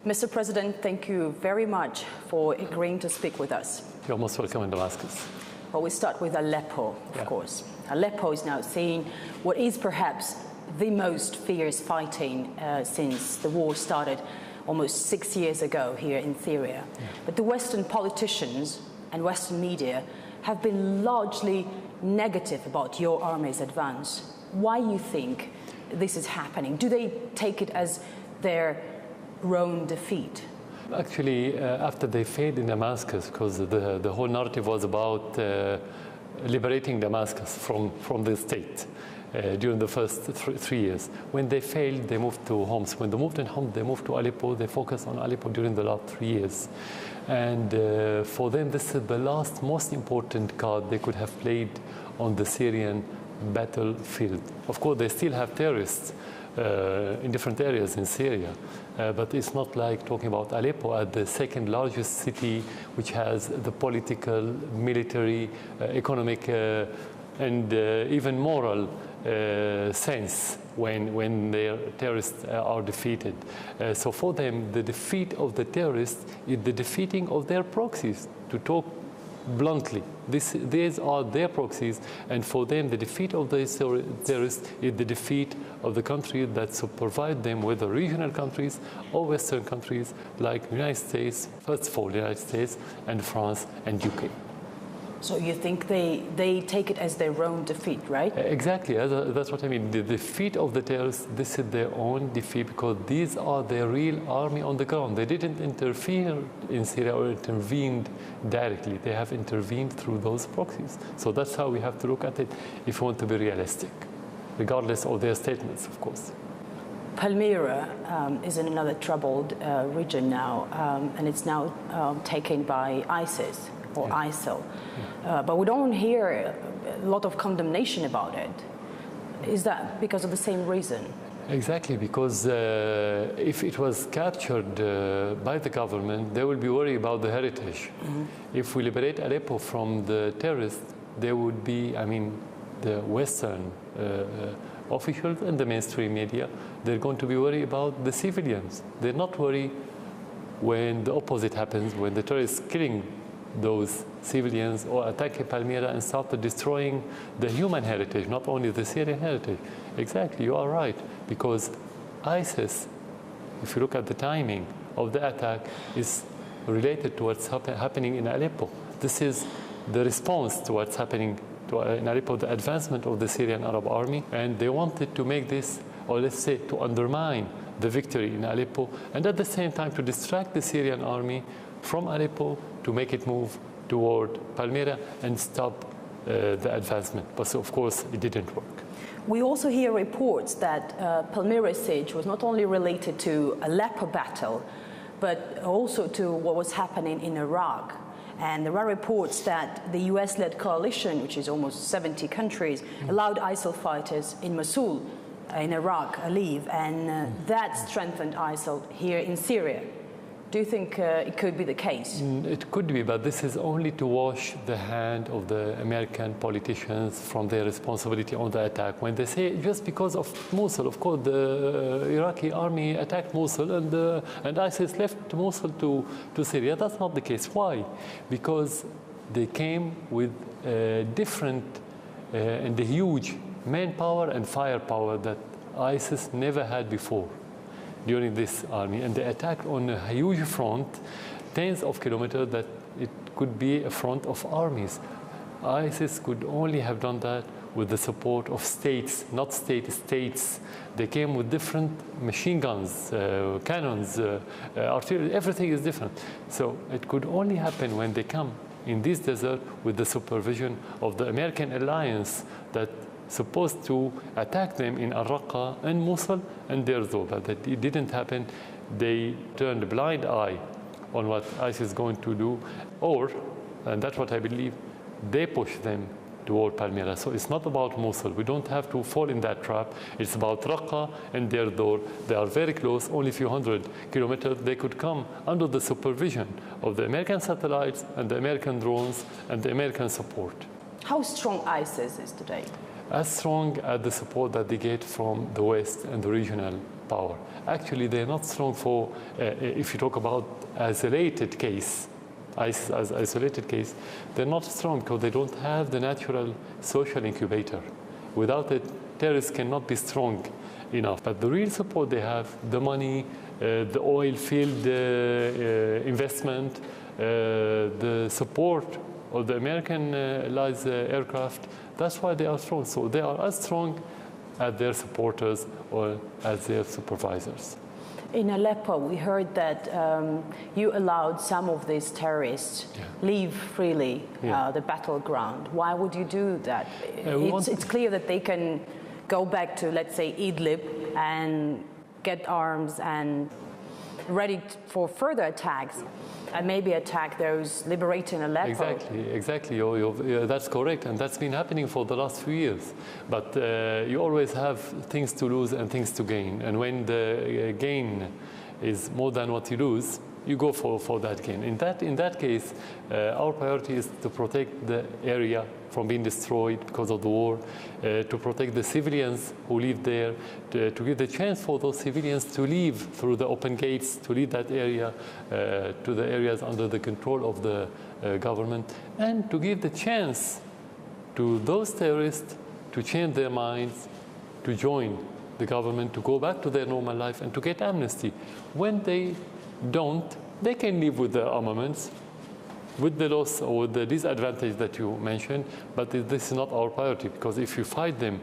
Mr. President, thank you very much for agreeing to speak with us. You're most welcome in Damascus. Well, we start with Aleppo, of course. Aleppo is now seeing what is perhaps the most fierce fighting since the war started almost 6 years ago here in Syria. But the Western politicians and Western media have been largely negative about your army's advance. Why do you think this is happening? Do they take it as their own defeat? Actually, after they failed in Damascus, because the whole narrative was about liberating Damascus from the state during the first 3 years. When they failed, they moved to Homs. When they moved in Homs, they moved to Aleppo. They focused on Aleppo during the last 3 years. And for them, this is the last most important card they could have played on the Syrian battlefield. Of course, they still have terrorists in different areas in Syria. But it's not like talking about Aleppo as the second largest city, which has the political, military, economic, and even moral sense when their terrorists are defeated. So for them, the defeat of the terrorists is the defeating of their proxies, to talk bluntly. These are their proxies, and for them the defeat of the terrorists is the defeat of the country that provide them, whether regional countries or Western countries like the United States, first of all the United States and France and UK. So you think they take it as their own defeat, right? Exactly, that's what I mean. The defeat of the terrorists, this is their own defeat, because these are their real army on the ground. They didn't interfere in Syria or intervened directly. They have intervened through those proxies. So that's how we have to look at it if we want to be realistic, regardless of their statements, of course. Palmyra is in another troubled region now, and it's now taken by ISIS. Or ISIL. But we don't hear a lot of condemnation about it. Is that because of the same reason? Exactly, because if it was captured by the government, they will be worried about the heritage. If we liberate Aleppo from the terrorists, there would be, the Western officials and the mainstream media, they're going to be worried about the civilians. They're not worried when the opposite happens, when the terrorists killing those civilians or attacking Palmyra and started destroying the human heritage, not only the Syrian heritage. Exactly, you are right, because ISIS, if you look at the timing of the attack, is related to what's happening in Aleppo. This is the response to what's happening in Aleppo, the advancement of the Syrian Arab army, and they wanted to make this, or let's say to undermine the victory in Aleppo, and at the same time to distract the Syrian army from Aleppo to make it move toward Palmyra and stop the advancement. But of course, it didn't work. We also hear reports that Palmyra siege was not only related to Aleppo battle, but also to what was happening in Iraq. And there are reports that the US-led coalition, which is almost 70 countries, allowed ISIL fighters in Mosul, in Iraq, leave, and that strengthened ISIL here in Syria. Do you think it could be the case? It could be, but this is only to wash the hand of the American politicians from their responsibility on the attack. When they say just because of Mosul, of course, the Iraqi army attacked Mosul and ISIS left Mosul to Syria. That's not the case. Why? Because they came with different and the huge manpower and firepower that ISIS never had before during this army, and they attacked on a huge front, tens of kilometers, that it could be a front of armies. ISIS could only have done that with the support of states, not states. They came with different machine guns, cannons, artillery, everything is different. So it could only happen when they come in this desert with the supervision of the American alliance that supposed to attack them in Al-Raqqa and Mosul and Deir Zor. But it didn't happen. They turned a blind eye on what ISIS is going to do, and that's what I believe, they push them toward Palmyra. So it's not about Mosul. We don't have to fall in that trap. It's about Raqqa and Deir Zor. They are very close, only a few hundred kilometers. They could come under the supervision of the American satellites and the American drones and the American support. How strong ISIS is today? As strong as the support that they get from the West and the regional power. Actually, they're not strong for, if you talk about isolated case, ISIS as isolated case, they're not strong because they don't have the natural social incubator. Without it, terrorists cannot be strong enough. But the real support they have, the money, the oil field investment, the support of the American allies aircraft, that's why they are strong. So they are as strong as their supporters or as their supervisors. In Aleppo, we heard that you allowed some of these terrorists leave freely the battleground. Why would you do that? It's clear that they can go back to, let's say, Idlib and get arms and ready for further attacks and maybe attack those liberating Aleppo. Exactly. That's correct, and that's been happening for the last few years. But you always have things to lose and things to gain, and when the gain is more than what you lose, you go for that gain. In that case, our priority is to protect the area from being destroyed because of the war, to protect the civilians who live there, to give the chance for those civilians to leave through the open gates, to leave that area to the areas under the control of the government, and to give the chance to those terrorists to change their minds, to join the government, to go back to their normal life, and to get amnesty. When they don't, they can live with the armaments, with the loss or the disadvantage that you mentioned, but this is not our priority, because if you fight them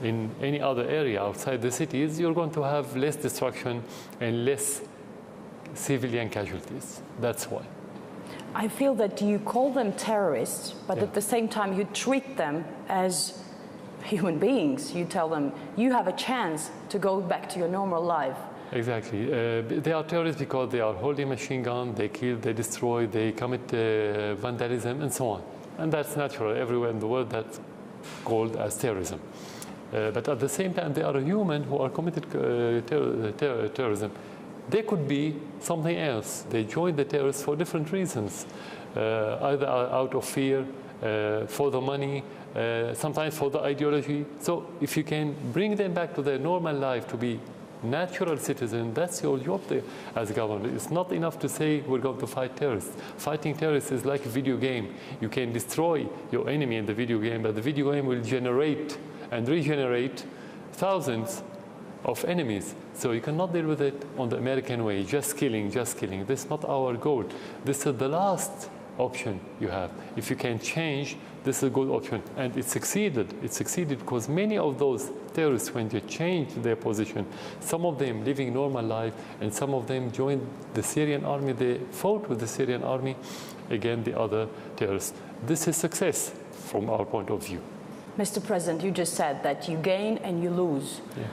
in any other area outside the cities, you're going to have less destruction and less civilian casualties. That's why. I feel that you call them terrorists, but at the same time you treat them as human beings. You tell them you have a chance to go back to your normal life. Exactly. They are terrorists because they are holding machine gun, they kill, they destroy, they commit vandalism, and so on. And that's natural. Everywhere in the world that's called as terrorism. But at the same time, they are human who are committed terrorism. They could be something else. They join the terrorists for different reasons, either out of fear, for the money, sometimes for the ideology. So if you can bring them back to their normal life, to be natural citizen, that's your job there as a government. It's not enough to say we're going to fight terrorists. Fighting terrorists is like a video game. You can destroy your enemy in the video game, but the video game will generate and regenerate thousands of enemies. So you cannot deal with it on the American way, just killing. This is not our goal. This is the last option you have. If you can change, this is a good option. And it succeeded. It succeeded because many of those terrorists, when they changed their position, some of them living normal life, and some of them joined the Syrian army. They fought with the Syrian army against the other terrorists. This is success from our point of view. Mr. President, you just said that you gain and you lose. Yeah.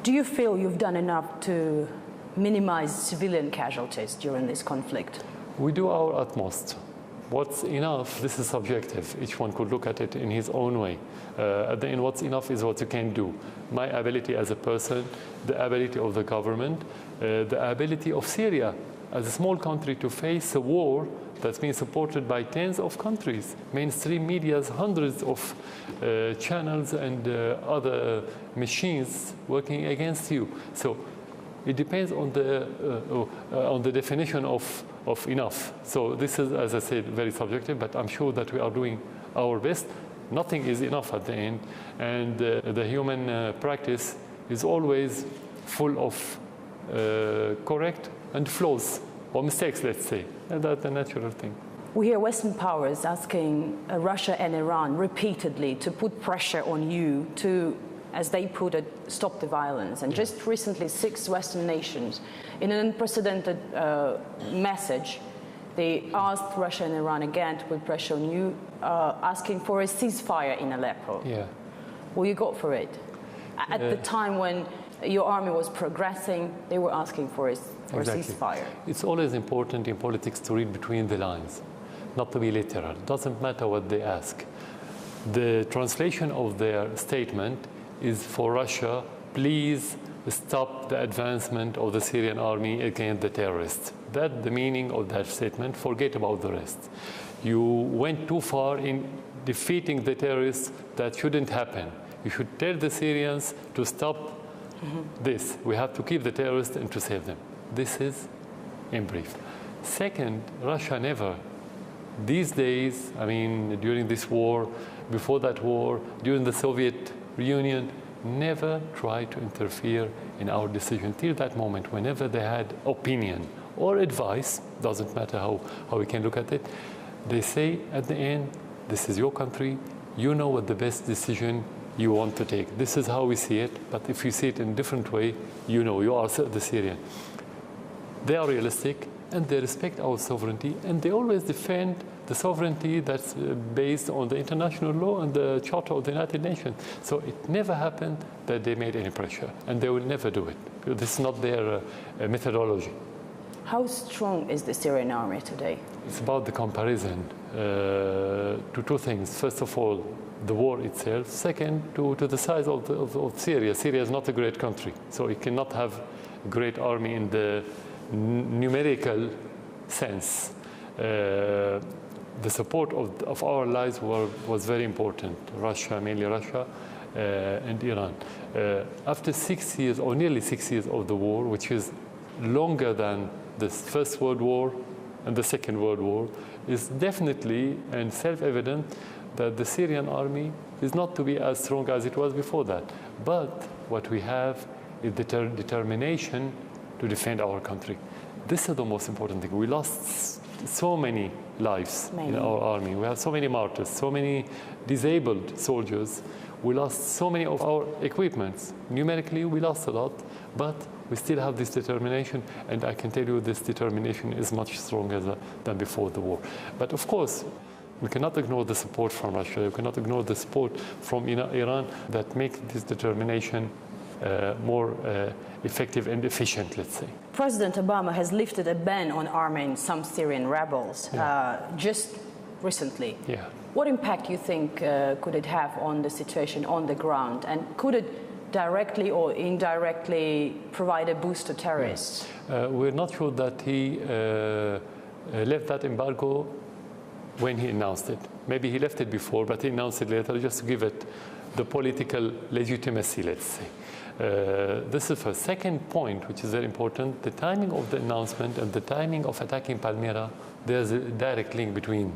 Do you feel you've done enough to minimize civilian casualties during this conflict? We do our utmost. What's enough, this is subjective. Each one could look at it in his own way. At the end, what's enough is what you can do. My ability as a person, the ability of the government, the ability of Syria as a small country to face a war that's been supported by tens of countries. Mainstream media's hundreds of channels and other machines working against you. So it depends on the definition of enough. So this is, as I said, very subjective, but I'm sure that we are doing our best. Nothing is enough at the end, and the human practice is always full of correct and flaws or mistakes, let's say, and that's a natural thing. We hear Western powers asking Russia and Iran repeatedly to put pressure on you to, as they put it, stop the violence. And just recently, 6 Western nations, in an unprecedented message, they asked Russia and Iran again to put pressure on you, asking for a ceasefire in Aleppo. Yeah. Will you go for it? At the time when your army was progressing, they were asking for a ceasefire. It's always important in politics to read between the lines, not to be literal. It doesn't matter what they ask. The translation of their statement is for Russia, please stop the advancement of the Syrian army against the terrorists. That's the meaning of that statement. Forget about the rest. You went too far in defeating the terrorists. That shouldn't happen. You should tell the Syrians to stop This, we have to keep the terrorists and to save them. This is in brief. Second, Russia never, these days, I mean, during this war, before that war, during the Soviet Union, never tried to interfere in our decision till that moment. Whenever they had opinion or advice, doesn't matter how we can look at it, they say at the end, this is your country, you know what the best decision you want to take. This is how we see it, but if you see it in a different way, you know, you are the Syrian. They are realistic, and they respect our sovereignty, and they always defend the sovereignty that's based on the international law and the Charter of the United Nations. So it never happened that they made any pressure, and they will never do it. This is not their methodology. How strong is the Syrian army today? It's about the comparison to two things. First of all, the war itself. Second, to the size of Syria. Syria is not a great country, so it cannot have a great army in the numerical sense. The support of our allies was very important. Russia, mainly Russia, and Iran. After 6 years, or nearly 6 years of the war, which is longer than the First World War and the Second World War, is definitely and self-evident that the Syrian army is not to be as strong as it was before that. But what we have is the determination to defend our country. This is the most important thing. We lost so many lives in our army. We have so many martyrs, so many disabled soldiers. We lost so many of our equipments. Numerically, we lost a lot, but we still have this determination, and I can tell you this determination is much stronger than before the war. But of course, we cannot ignore the support from Russia. We cannot ignore the support from Iran that makes this determination more effective and efficient, let's say. President Obama has lifted a ban on arming some Syrian rebels just recently. Yeah. What impact do you think could it have on the situation on the ground? And could it directly or indirectly provide a boost to terrorists? We're not sure that he left that embargo when he announced it. Maybe he left it before, but he announced it later just to give it the political legitimacy, let's say. This is first. Second point, which is very important, the timing of the announcement and the timing of attacking Palmyra, there's a direct link between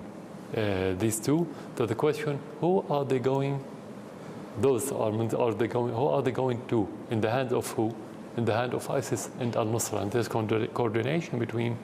these two. So the question, who are they going, those armaments, who are they going to? In the hands of who? In the hand of ISIS and al-Nusra. And there's coordination between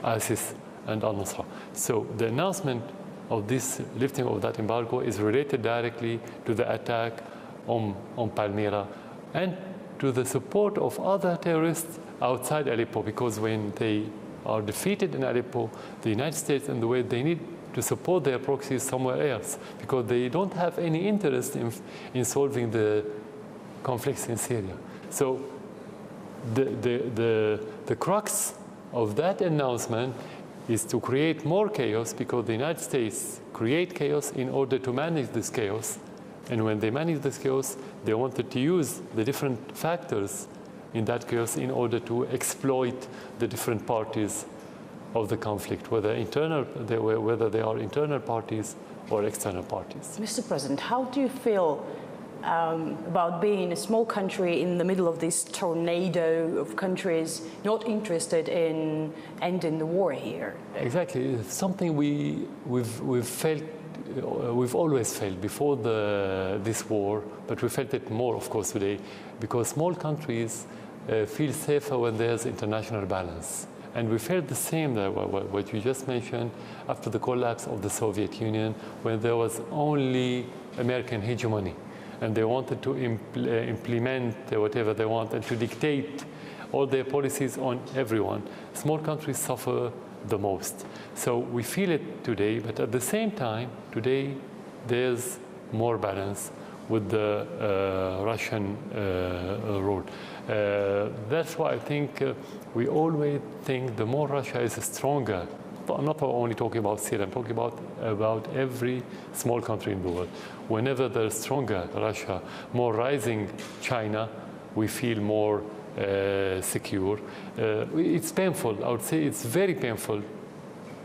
ISIS and al-Nusra. So the announcement of this lifting of that embargo is related directly to the attack on Palmyra and to the support of other terrorists outside Aleppo, because when they are defeated in Aleppo, the United States and the way they need to support their proxies somewhere else, because they don't have any interest in solving the conflicts in Syria. So the crux of that announcement is to create more chaos, because the United States create chaos in order to manage this chaos. And when they manage this chaos, they wanted to use the different factors in that chaos in order to exploit the different parties of the conflict, whether they are internal parties or external parties. Mr. President, how do you feel about being a small country in the middle of this tornado of countries not interested in ending the war here? Exactly. It's something we've felt. We've always felt before this war, but we felt it more, of course, today, because small countries feel safer when there's international balance. And we felt the same, what you just mentioned, after the collapse of the Soviet Union, when there was only American hegemony, and they wanted to implement whatever they want and to dictate all their policies on everyone. Small countries suffer the most. So we feel it today, but at the same time, today there's more balance with the Russian role. That's why I think we always think the more Russia is stronger. I'm not only talking about Syria, I'm talking about every small country in the world. Whenever there's stronger Russia, more rising China, we feel more secure. It's painful, I would say it's very painful,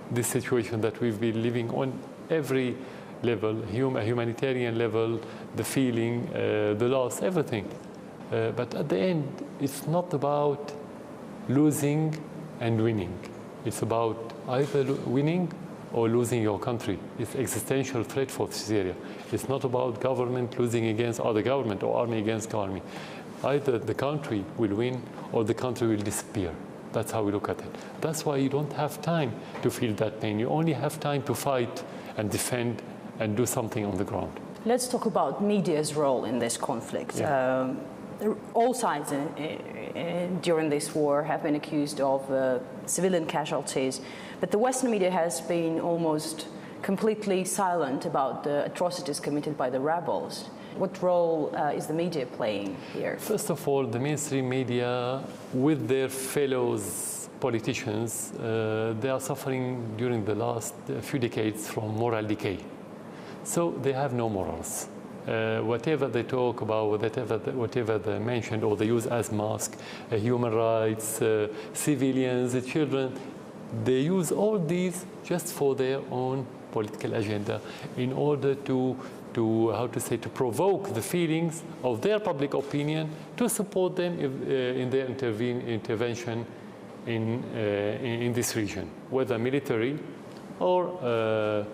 this situation that we've been living on every level, humanitarian level, the feeling, the loss, everything. But at the end, it's not about losing and winning. It's about either winning or losing your country. It's existential threat for Syria. It's not about government losing against other government or army against army. Either the country will win or the country will disappear. That's how we look at it. That's why you don't have time to feel that pain. You only have time to fight and defend and do something on the ground. Let's talk about media's role in this conflict. Yeah. All sides during this war have been accused of civilian casualties, but the Western media has been almost completely silent about the atrocities committed by the rebels. What role is the media playing here? First of all, the mainstream media, with their fellows politicians, they are suffering during the last few decades from moral decay. So they have no morals. Whatever they talk about, whatever they mention or they use as mask, human rights, civilians, children, they use all these just for their own political agenda in order to provoke the feelings of their public opinion to support them in their intervention in this region, whether military or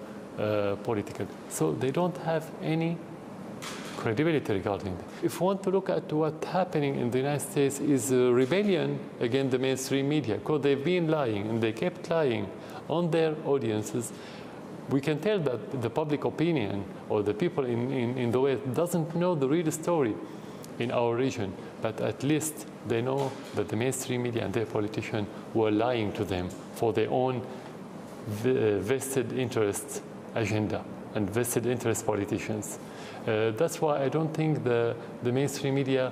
political. So they don't have any credibility regarding that. If we want to look at what's happening in the United States is a rebellion against the mainstream media, because they've been lying and they kept lying on their audiences. We can tell that the public opinion or the people in the West doesn't know the real story in our region, but at least they know that the mainstream media and their politicians were lying to them for their own vested interest agenda and vested interest politicians. That's why I don't think the mainstream media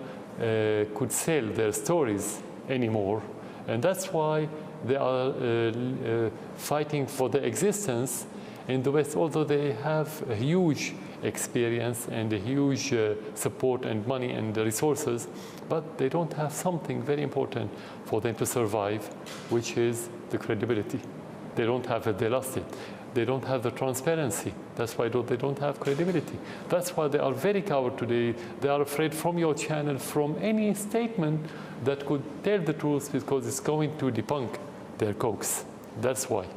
could sell their stories anymore. And that's why they are fighting for their existence in the West, although they have a huge experience and a huge support and money and resources, but they don't have something very important for them to survive, which is the credibility. They don't have it, they lost it. They don't have the transparency. That's why they don't have credibility. That's why they are very coward today. They are afraid from your channel, from any statement that could tell the truth, because it's going to debunk their cause. That's why.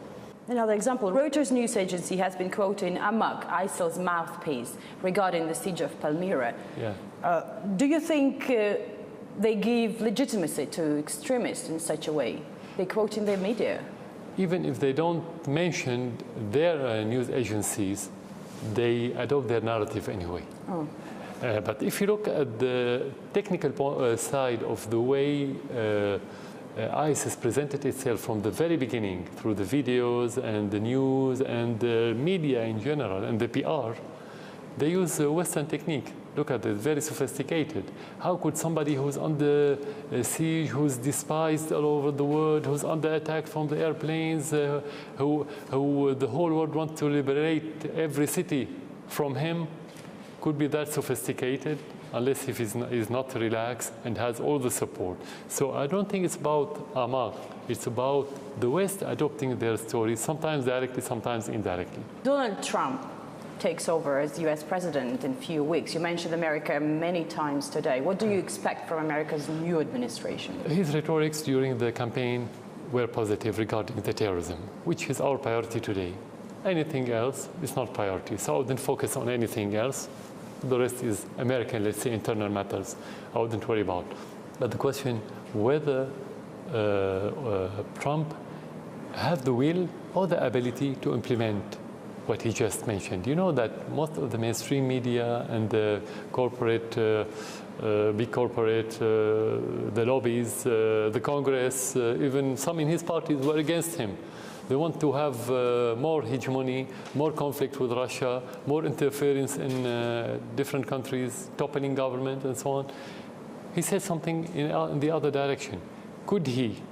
Another example, Reuters news agency has been quoting Amaq, ISIL's mouthpiece, regarding the siege of Palmyra. Yeah. Do you think they give legitimacy to extremists in such a way? They quote in their media. Even if they don't mention their news agencies, they adopt their narrative anyway. Oh. But if you look at the technical side of the way ISIS presented itself from the very beginning through the videos and the news and the media in general and the PR, they use a Western technique. Look at it, very sophisticated. How could somebody who's under siege, who's despised all over the world, who's under attack from the airplanes, who the whole world wants to liberate every city from him, could be that sophisticated unless if he's not relaxed and has all the support. So I don't think it's about Amaq. It's about the West adopting their stories, sometimes directly, sometimes indirectly. Donald Trump takes over as US president in a few weeks. You mentioned America many times today. What do you expect from America's new administration? His rhetorics during the campaign were positive regarding the terrorism, which is our priority today. Anything else is not priority. So I wouldn't focus on anything else. The rest is American, let's say, internal matters. I wouldn't worry about. But the question whether Trump have the will or the ability to implement what he just mentioned. You know that most of the mainstream media and the corporate, big corporate, the lobbies, the Congress, even some in his parties were against him. They want to have more hegemony, more conflict with Russia, more interference in different countries, toppling government and so on. He said something in the other direction. Could he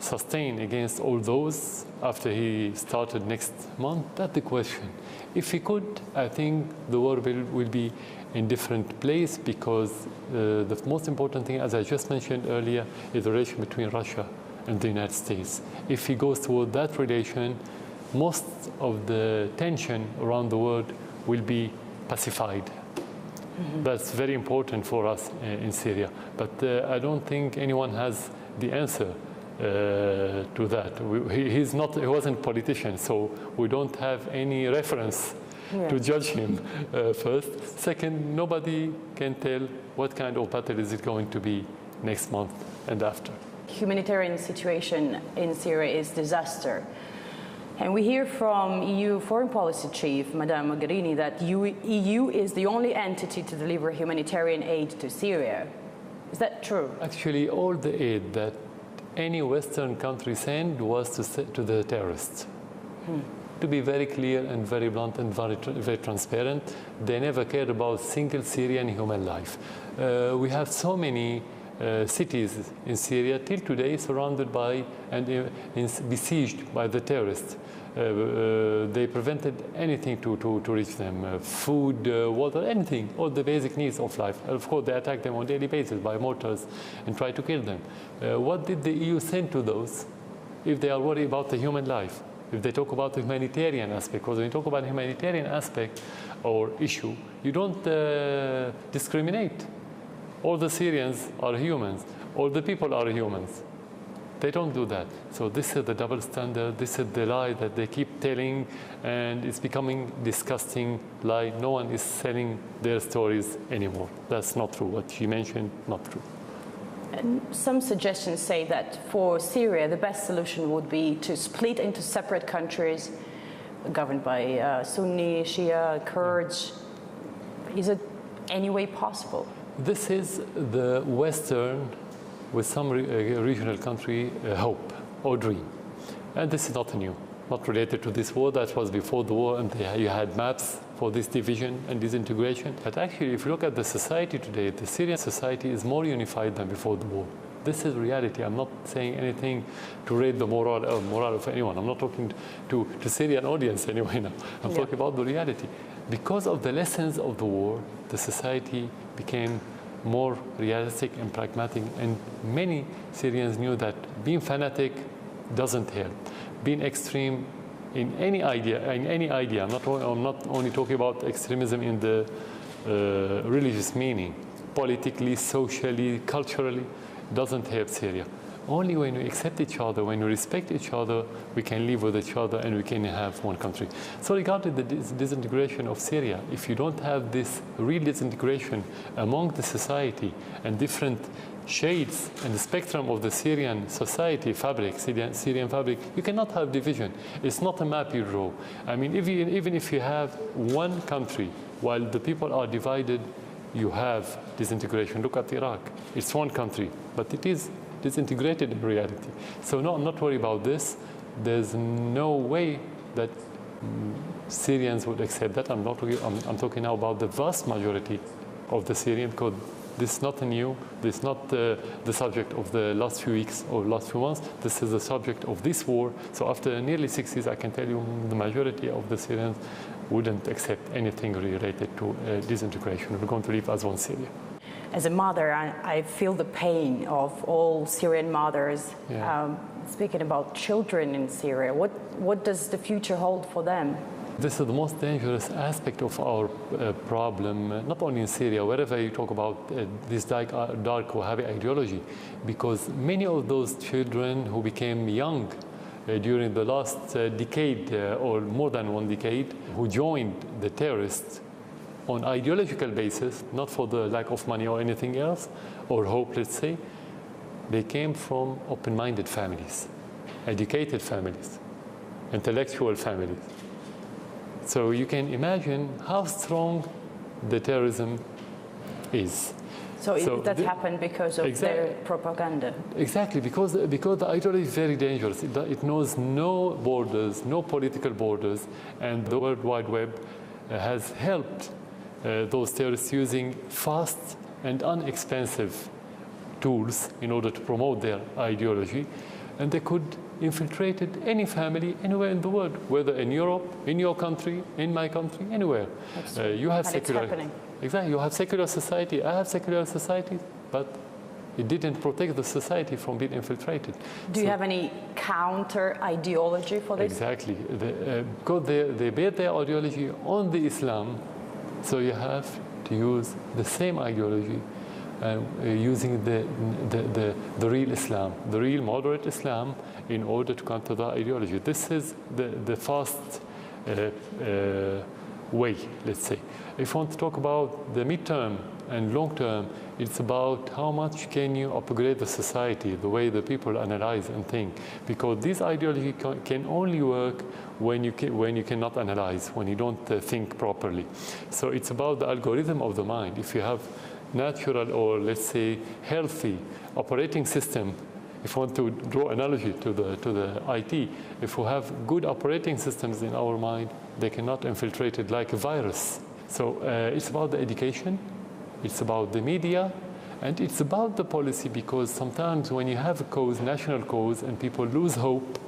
sustain against all those after he started next month? That's the question. If he could, I think the world will be in different place, because the most important thing, as I just mentioned earlier, is the relation between Russia and the United States. If he goes toward that relation, most of the tension around the world will be pacified. That's very important for us in Syria. But I don't think anyone has the answer to that. He wasn't a politician, so we don't have any reference to judge him first. Second, nobody can tell what kind of battle is it going to be next month and after. Humanitarian situation in Syria is disaster. And we hear from EU Foreign Policy Chief, Madame Mogherini, that EU is the only entity to deliver humanitarian aid to Syria. Is that true? Actually, all the aid that any Western country sent was to the terrorists. To be very clear and very blunt and very transparent, they never cared about single Syrian human life. We have so many cities in Syria till today surrounded by and besieged by the terrorists. They prevented anything to reach them, food, water, anything, all the basic needs of life. And of course, they attack them on a daily basis by mortars and try to kill them. What did the EU send to those if they are worried about the human life? If they talk about the humanitarian aspect, because when you talk about humanitarian aspect or issue, you don't discriminate. All the Syrians are humans. All the people are humans. They don't do that. So this is the double standard. This is the lie that they keep telling, and it's becoming disgusting lie. No one is selling their stories anymore. That's not true. What she mentioned, not true. And some suggestions say that for Syria, the best solution would be to split into separate countries governed by Sunni, Shia, Kurds. Is it any way possible? This is the Western, with some regional country, hope or dream. And this is not new, not related to this war. That was before the war, and you had maps for this division and disintegration. But actually, if you look at the society today, the Syrian society is more unified than before the war. This is reality. I'm not saying anything to raise the morale of anyone. I'm not talking to Syrian audience anyway now. I'm talking about the reality. Because of the lessons of the war, the society became more realistic and pragmatic, and many Syrians knew that being fanatic doesn't help. Being extreme in any idea, I'm not only talking about extremism in the religious meaning, politically, socially, culturally, doesn't help Syria. Only when we accept each other, when we respect each other, we can live with each other and we can have one country. So regarding the disintegration of Syria, if you don't have this real disintegration among the society and different shades and the spectrum of the Syrian society fabric, Syrian fabric, you cannot have division. It's not a map you draw. I mean, even if you have one country, while the people are divided, you have disintegration. Look at Iraq. It's one country, but it is disintegrated in reality. So not worry about this. There's no way that Syrians would accept that. I'm talking now about the vast majority of the Syrians, because this is not new. This is not the subject of the last few weeks or last few months. This is the subject of this war. So after nearly 6 years, I can tell you the majority of the Syrians wouldn't accept anything related to disintegration. We're going to live as one Syria. As a mother, I feel the pain of all Syrian mothers. Speaking about children in Syria, what does the future hold for them? This is the most dangerous aspect of our problem, not only in Syria, wherever you talk about this dark Wahhabi ideology, because many of those children who became young during the last decade or more than one decade, who joined the terrorists on ideological basis, not for the lack of money or anything else, or hope, let's say, they came from open-minded families, educated families, intellectual families. So you can imagine how strong the terrorism is. So that happened because of their propaganda? Exactly, because the ideology is very dangerous. It knows no borders, no political borders, and the World Wide Web has helped those terrorists using fast and inexpensive tools in order to promote their ideology, and they could infiltrate any family anywhere in the world, whether in Europe, in your country, in my country, anywhere. You have secular. Exactly, you have secular society. I have secular society, but it didn't protect the society from being infiltrated. Do you have any counter ideology for this? Exactly, because they base their ideology on the Islam. So you have to to use the same ideology, using the real Islam, the real moderate Islam, in order to counter that ideology. This is the fast way, let's say. If you want to talk about the midterm and long term, it's about how much can you upgrade the society, the way the people analyze and think. Because this ideology can only work when you cannot analyze, when you don't think properly. So it's about the algorithm of the mind. If you have natural, or let's say healthy operating system, if you want to draw analogy to the IT, if we have good operating systems in our mind, they cannot infiltrate it like a virus. So it's about the education, it's about the media, and it's about the policy, because sometimes when you have a cause, national cause, and people lose hope,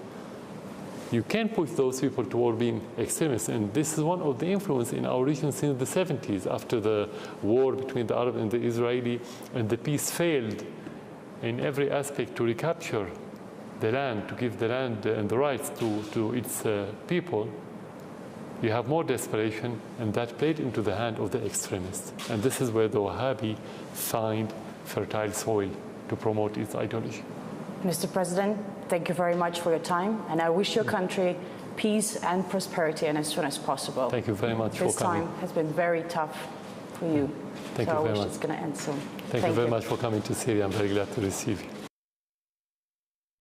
you can push those people toward being extremists. And this is one of the influence in our region since the 70s, after the war between the Arab and the Israeli, and the peace failed in every aspect to recapture the land, to give the land and the rights to its people. You have more desperation, and that played into the hand of the extremists. And this is where the Wahhabi find fertile soil to promote its ideology. Mr. President, thank you very much for your time, and I wish your country peace and prosperity, and as soon as possible. Thank you very much for coming. This time has been very tough for you. Thank you very much. I wish it's going to end soon. Thank you very much for coming to Syria. I'm very glad to receive you.